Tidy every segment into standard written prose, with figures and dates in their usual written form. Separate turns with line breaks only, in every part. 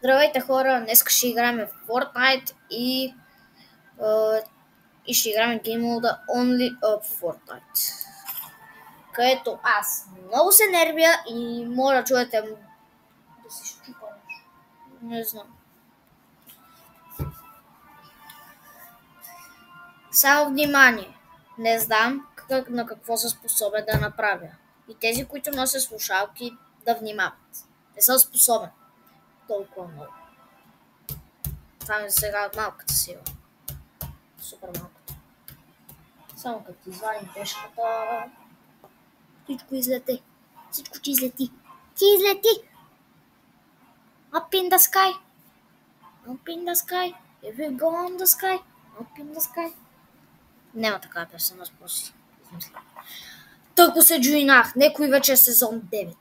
Здравейте хора, днес ще играем в Fortnite и ще играем Game Mode Only of Fortnite. Където аз много се нервя и моля да чуете да се щупа нещо. Не знам. Само внимание, не знам на какво съм способен да направя. И тези, които носят слушалки, да внимават. Не съм способен толкова много. Това ми сега от малката сила. Супер малката. Само като извадим тежката, всичко излете. Всичко ще излети. Ти излети! Up in the sky! Up in the sky! If we go on the sky! Up in the sky! Няма такава песен, аз просто измисля. Тъко се джуинах. Некой вече е сезон 9.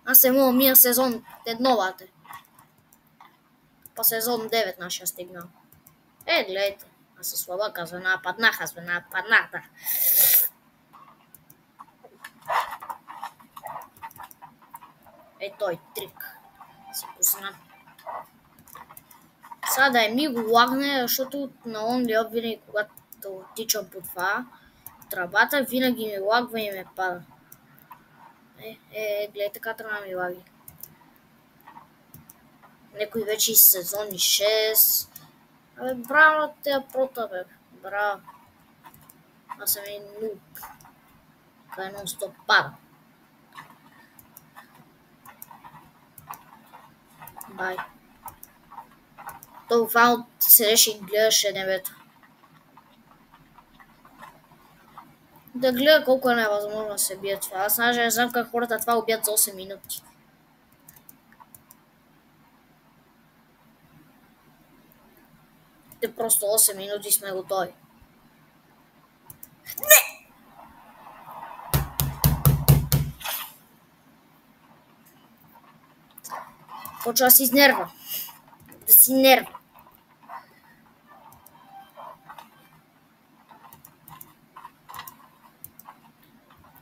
Аз се мога мия сезон 1, бате. Па сезон 9 нашия стигнал. Гледайте. Аз съм слабака, звена паднаха, да. Той трик. Си познам. Сега да ми го лагне, защото на OnlyUp винаги, когато тичам по това, тръбата винаги ми лагва и ме пада. Гледай, така трябва да ми лаги. Некои вече и сезони 6. Браво, тея прота, бе. Браво. Аз съм и нуб. Къде нон-стоп пада. Бай. Това седеше и гледаше небето. Да гледа колко е невъзможно да се бие това. Аз не знам как хората това убият за 8 минути. Те просто 8 минути сме готови. Не! Почва да си изнерва. Да си нерва.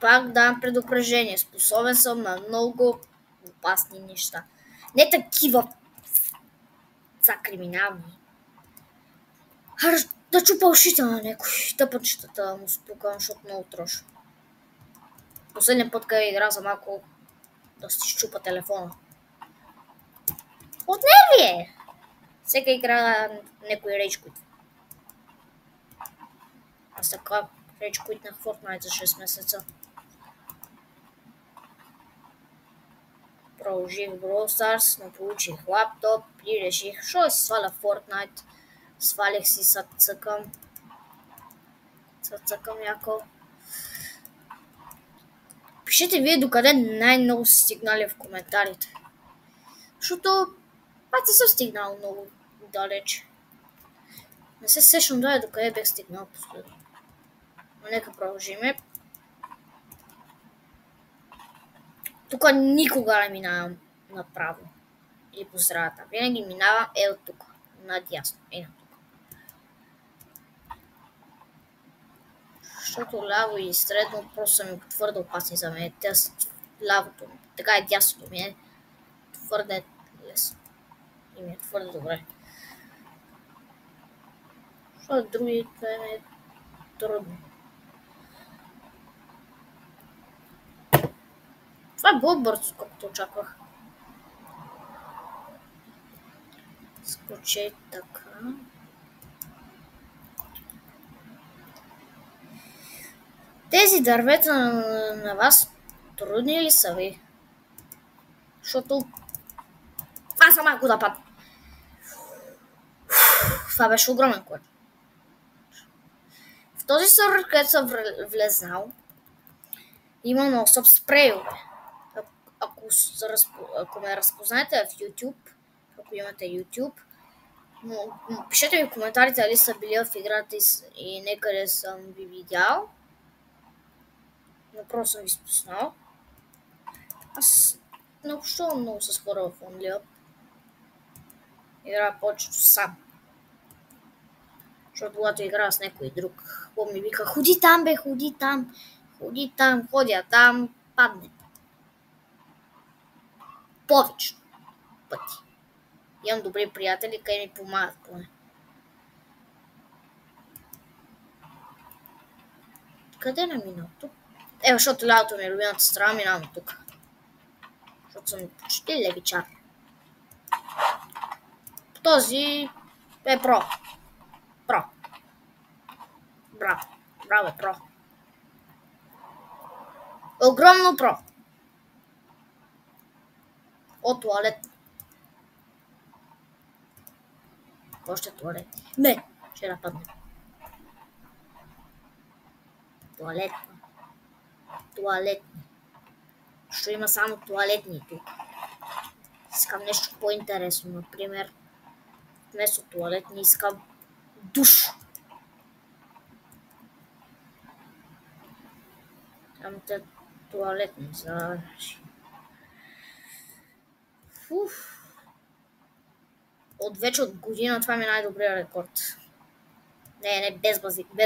Пак давам предупреждение. Способен съм на много опасни неща. Не такива са криминални. Да чупа ушите на някой. Тъпъчетата да му спукам, защото много троши. Последния път, къде игра за малко да си щупа телефона. От нерви! Всека игра някой рейджквит. Аз така рейджквитнах Fortnite за 6 месеца. Продължих Brawl Stars, но получих лаптоп и реших, що да си сваля Fortnite. Свалих си цъкам яко. Пишете вие докъде най-много сте стигнали в коментарите. Защото аз не съм стигнал много далеч. Не се сещам докъде бях стигнал последно. Но нека продължиме. Тук никога не минавам направо или по средата. Винаги минавам от тук, надясно. На тук. Защото ляво и средно просто са ми твърде опасни за мен. Лявото, така и дясното ми е твърде лесно. И ми е твърде добре. Защото другите ми е трудно. Това е било бързо, колкото очаквах. Скочи така. Тези дървета на вас трудни ли са ви? Защото това са малко да падна. Това беше огромен код. В този сервер, където съм влезнал, има нон-стоп спрейове. Ако ме разпознаете в YouTube, ако имате YouTube, пишете ми в коментарите дали са били в играта и некъде съм ви видял. Но просто съм ви спуснал. Аз не общувам много с хора в OnlyUp. Играя повечето сам. Защото когато играя с някой друг, ми вика, ходи там, бе, ходи там, ходя там, падне. Повече. пъти. Имам добри приятели, къде ми помагат поне. Къде не минал тук? Защото лятото ми е любимата страна, минавам тук. Защото съм почти левичар. Този е про. Про. Браво. Браво е про. Огромно про. О, туалет. Още туалет. Не, ще нападне. Туалетни. Туалетни. Ще има само туалетни тук. Искам нещо по-интересно, например. Вместо туалетни искам душ. Там те туалетни за... Вече от година това ми е най-добрият рекорд. Не, без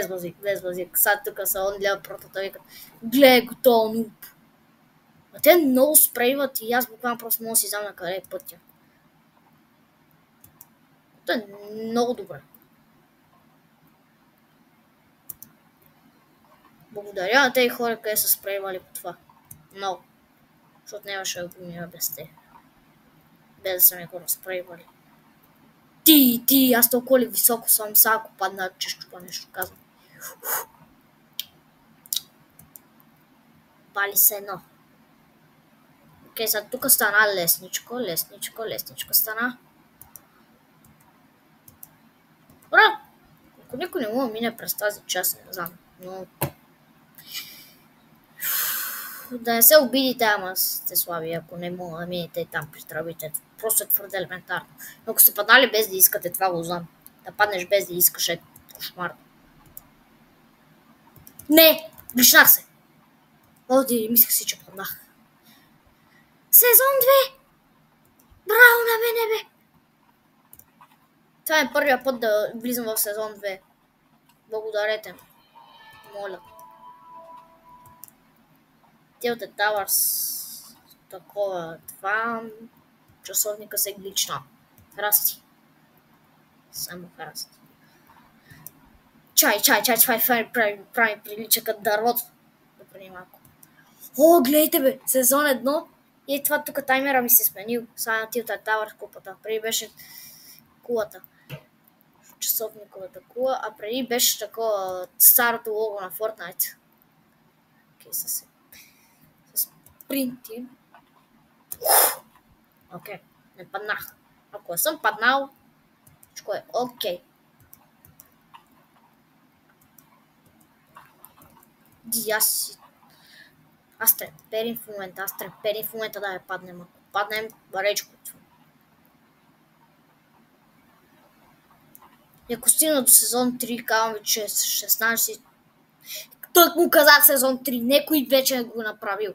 базик. Сега тук са он гледа протата викат. Гледай го този нуб. А те много спрейват и аз буквално просто мога да си знам на къде е пътя. Това е много добре. Благодаря на тези хора, къде са спрейвали по това. Много. Защото нямаше да го мина без те. Без да са ми го разпрейвали. Ти, аз толкова ли високо съм, сега ако падна, че щупа нещо казвам. Пали се едно. Окей, сега тук стана лесничко стана. Ура! Ако никой не мога мине през тази част, не знам, но... Да не се обидите, ама сте слаби, ако не мога да минете и там при тръбите. Просто е твърде елементарно. Но ако сте паднали без да искате, това го знам. Да паднеш без да искаш е кошмар. Не! Блишнах се! Оди, мислех си, че паднах. Сезон 2! Браво на мене, бе! Това е първия път да влизам в сезон 2. Благодарете ми. Моля. Tilted Towers. Такова. Това... Часовника се глична. Храсти. Само храсти. Чай. Прави прилича като дървото. Допреди малко. О, гледайте бе! Сезон 1. И това тук таймера ми се сменил. Сега на Tilted Towers купата. Преди беше кулата. Часовниковата кула, а преди беше такова старото лого на Fortnite. Окей, с принти. Окей, не паднах. Ако не съм паднал, всичко е окей. Аз треперим в момента, да я паднем. Ако паднем, баречко. И ако стигна до сезон 3, казвам ви, че 16... Той му казах сезон 3, некой вече не го направил.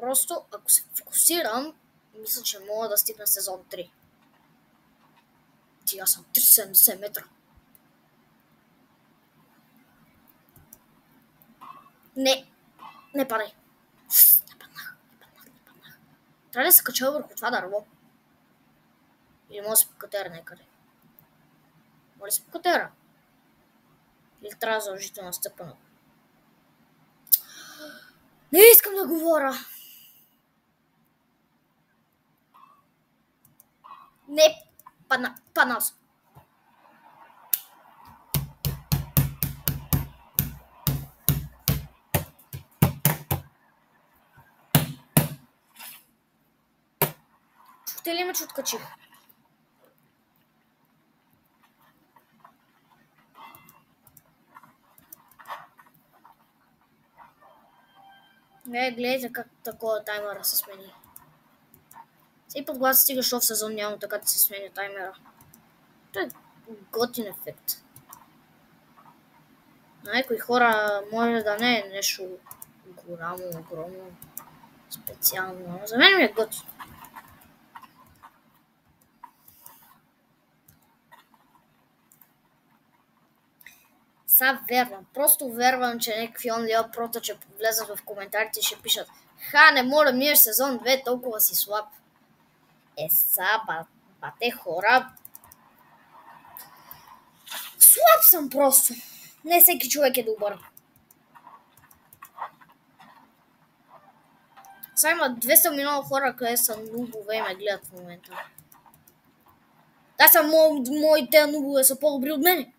Просто, ако се фокусирам, мисля, че мога да стигна сезон 3. Аз съм 370 метра. Не падай. Трябва да се кача върху това дърво. Или може да се покатера някъде. Може да се покатера. Или трябва задължително да стъпа на... Не искам да говоря. Не, паднал съм. Чухте ли ме, че откачих? Не, гледайте как такова таймера се смени. Всеки път, когато стигаш в сезон, няма така да се смени таймера. Това е готин ефект. На някои хора може да не е нещо голямо, огромно, специално. За мен ми е готин. Сега вервам, просто вервам, че някакви онлио прота, че влезат в коментарите и ще пишат: ха, не мога да минеш сезон 2, толкова си слаб. Са, бате хора. Слаб съм просто. Не всеки човек е добър. Сега има 200 милиона хора, къде са нубове и ме гледат в момента. Да, са моите нубове са по-добри от мене.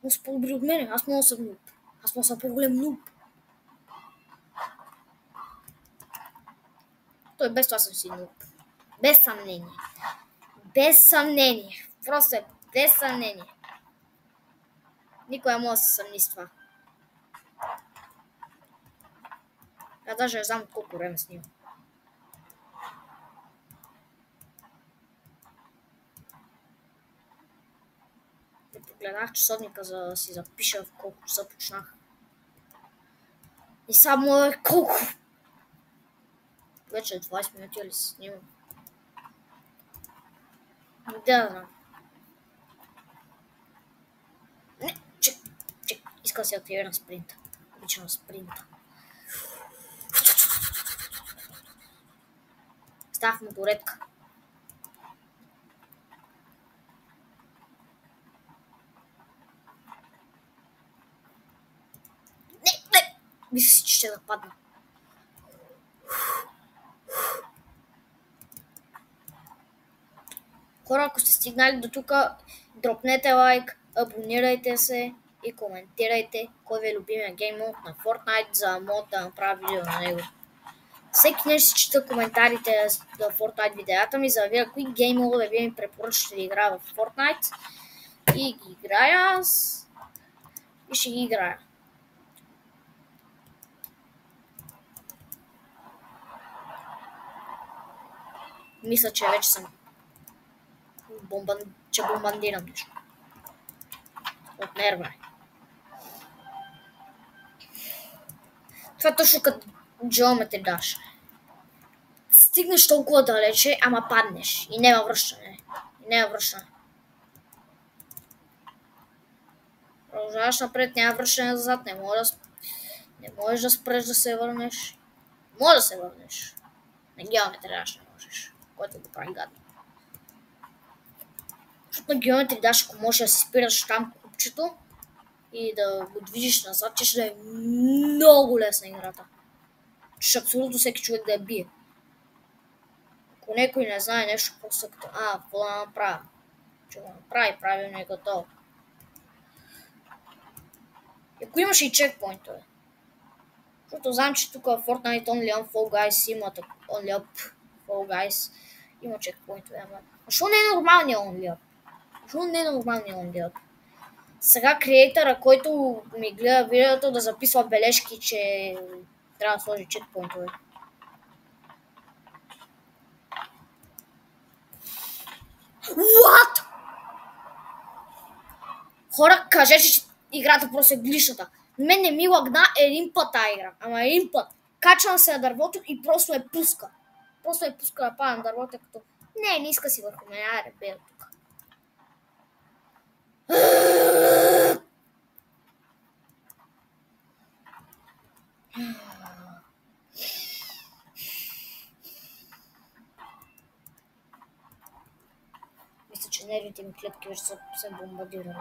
Са по-добри от мене. Аз мога да съм нуб. Аз мога да съм по-голем нуб. Той без това съм си нуб. Без съмнение. Без съмнение. Просто е без съмнение. Никой не може да се съмни с това. Аз даже не знам колко време снимам. Не погледнах часовника, за да си запиша в колко часа почнах. И само е колко? Вече 20 минути ли си снимам? Да знам. Не, чек. Искам да си активирам спринта. Обичам спринта. Ставах моторетка. Не! Мисля си, че ще нападна. Хора, ако сте стигнали до тук, дропнете лайк, абонирайте се и коментирайте кой ви е любимия гейм мод на Fortnite, за да мога да направя видео на него. Всеки ден ще чета коментарите за Fortnite видеята ми, за да видя кои гейм модове ви ми препоръчате да играя в Fortnite. И ги играя аз. И ще ги играя. Мисля, че вече съм бомбандирам нещо. От нерва. Това е точно като Geometry Dash. Стигнеш толкова далече, ама паднеш. И няма връщане. Продължаваш напред, няма връщане назад. Не можеш да спреш да се върнеш. Може да се върнеш. На Geometry Dash не можеш. Което го прави гадно. Защото на Geometry Dash, ако можеш да си спираш там купчето и да го движиш назад, че ще да е много лесна играта. Че абсолютно всеки човек да я бие. Ако някой не знае нещо, просто като какво да направя? Че го направи правилно и готово. Ако имаш и чекпоинтове. Защото знам, че тук в Fortnite Only on Fall Guys има Only Up Fall Guys. Има чекпоинтове, ама. Защо не е нормалният Only Up? Сега креатора, който ми гледа видеото, да записва бележки, че трябва да сложи чекпоинтове. What? Хора, кажете, че играта просто е глишната. Мен не ми лагна един път тази игра. Ама един път. Качвам се на дървото и просто е пуска. Да пада на дървото, като не иска си върху мен. Айде, бе тук. Мисля, че нервите ми клетки вече са се бомбардирали.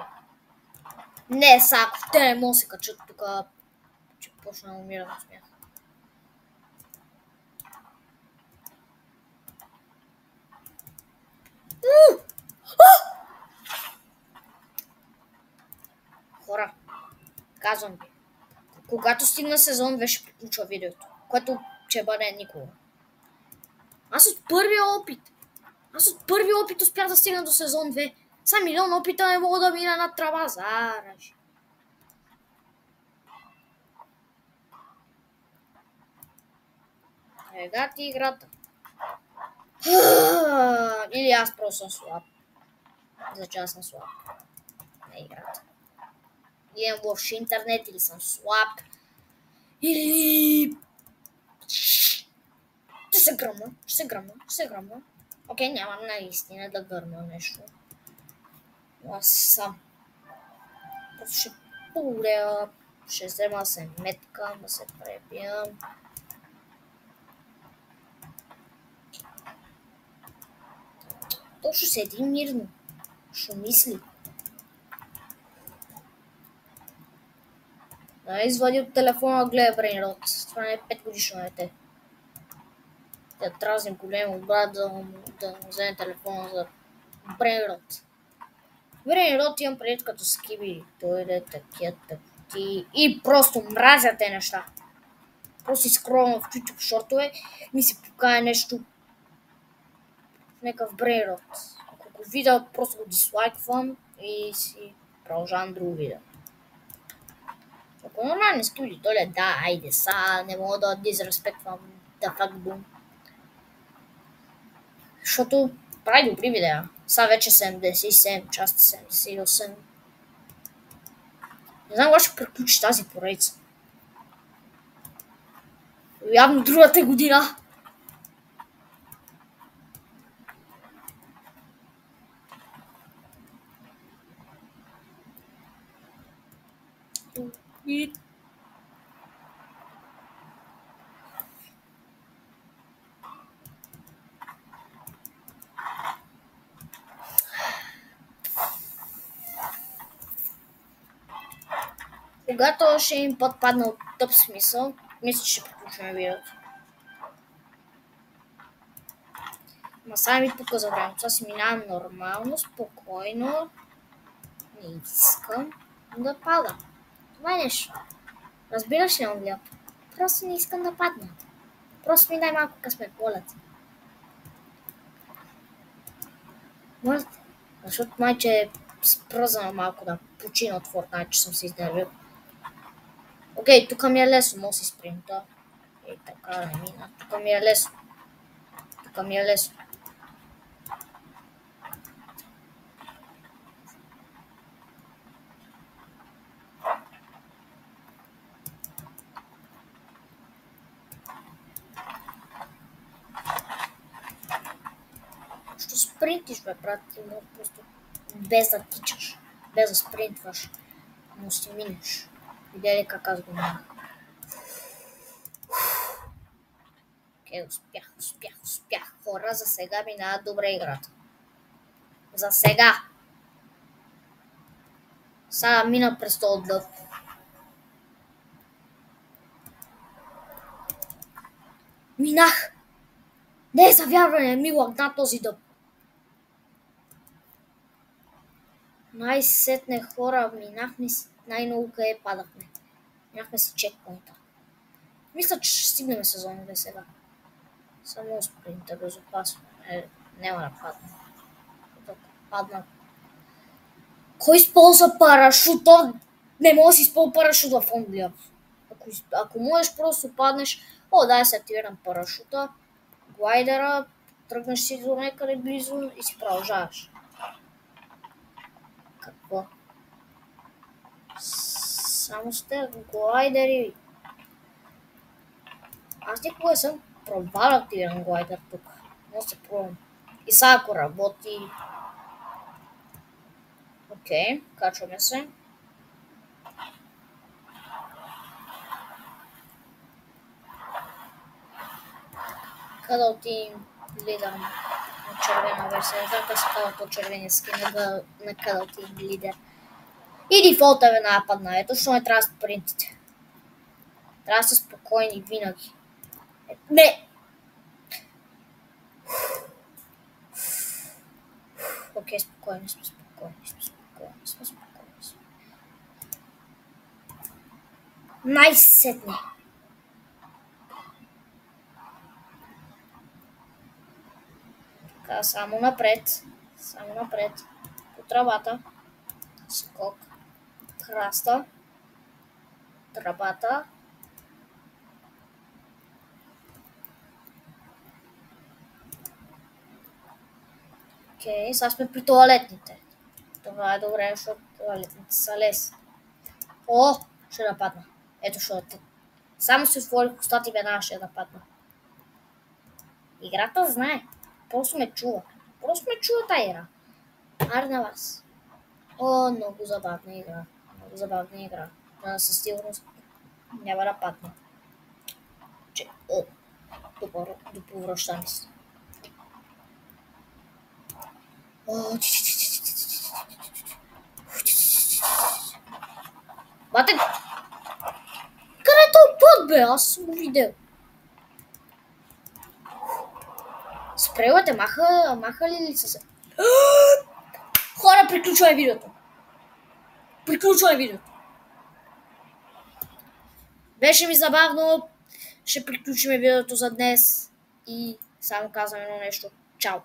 Не, ако те не могат да се качат тук, че почна да умира на смях. Хора, казвам ви, когато стигна сезон 2 ще приключва видеото, което ще бъде никога. Аз от първи опит успях да стигна до сезон 2. Са милион опита не мога да мина на трава. Зараж. Ега ти играта. Или аз просто съм слаб. За че аз съм слаб. Не играта. Имам лош интернет или съм слаб. Или... Ще се гръмна. Окей, нямам наистина да гърна нещо. Но аз съм Просто ще погрея, ще взема да се меткам, да се пребия. То ще седи мирно, ще мисли. Да, извади от телефона, гледа Брейнрот. Това не е 5-годишно дете. Да дразним големо брат да му вземе телефона за Брейнрот. Брейнрот имам пред като скиби. Той е такива тъпоти. И просто мразя те неща. Просто изкровам в YouTube шортове ми се покая нещо в някакъв Брейнрот. Ако го видя, просто го дислайквам и си продължавам друго видео. Ако нормални студии, то ли да, айде са, не мога да дизреспектвам да факт бум. Защото прави добри видеа. Са вече 77, част 78. Не знам, ще приключи тази поредица. Явно другата година. И... Когато още един път падна от тъп смисъл, мисля, че ще приключваме видеото. Ма сега ми тук за времето. Сега си минавам нормално, спокойно. Не искам да пада. Това е нещо. Разбираш ли, Англия? Просто не искам да падна. Просто ми дай малко късмет, моля те. Моля те. Защото майче е спръзана малко да почина от Fortnite, че съм се изнервил. Окей, тук ми е лесно, може си спринта. Ей, така не мина. Тук ми е лесно. Тук ми е лесно. Що спринтиш, бе, брат, ти може просто без да тичаш, без да спринтваш, но си минеш. Видя ли как аз го минах? Окей, успях. Хора, за сега минава добре играта. За сега. Сега мина през този дъв. Минах! Не е завярване, ми лагна този дъв. Най-сетне хора, минахме си най-много къде падахме. Минахме си чекпоинта. Мисля, че ще стигнем сезон 2 сега. Само спринта, безопасно. Няма да падна. Да падна. Кой използва парашута? Не може да си използва парашут в Англия. Ако можеш, просто паднеш. О, дай се активирам парашута, глайдера, тръгнеш си до някъде близо и си продължаваш. Какво? Само сте глайдери. Аз никога съм пробвал да активирам глайдер тук. Но се пробвам. И сега ако работи... Окей, качваме се. Къде отидем лидер на червена версия? Знам как се казва то червения скин на къде отидем лидер. И дефолта е веднага падна. Ето, защото не трябва да спринтите. Трябва да сте спокойни винаги. Не! Окей, спокойни сме. Най-сетне. Така, само напред. По тръбата. Скок. Храста. Тръбата. Окей, сега сме при туалетните. Това е добре, защото туалетните са лесни. О, ще нападна. Ето защото. Само си отворих устата и веднага ще нападна. Играта знае. Просто ме чува тази игра. Аре на вас. О, много забавна игра. забавна игра. Със сигурност няма да падне. О, добро, повръщаме се. Бате, къде е този път, бе? Аз съм го видел. Спрейлате, маха ли са се? Хора, приключваме видеото. Беше ми забавно. Ще приключим видеото за днес. И само казвам едно нещо. Чао!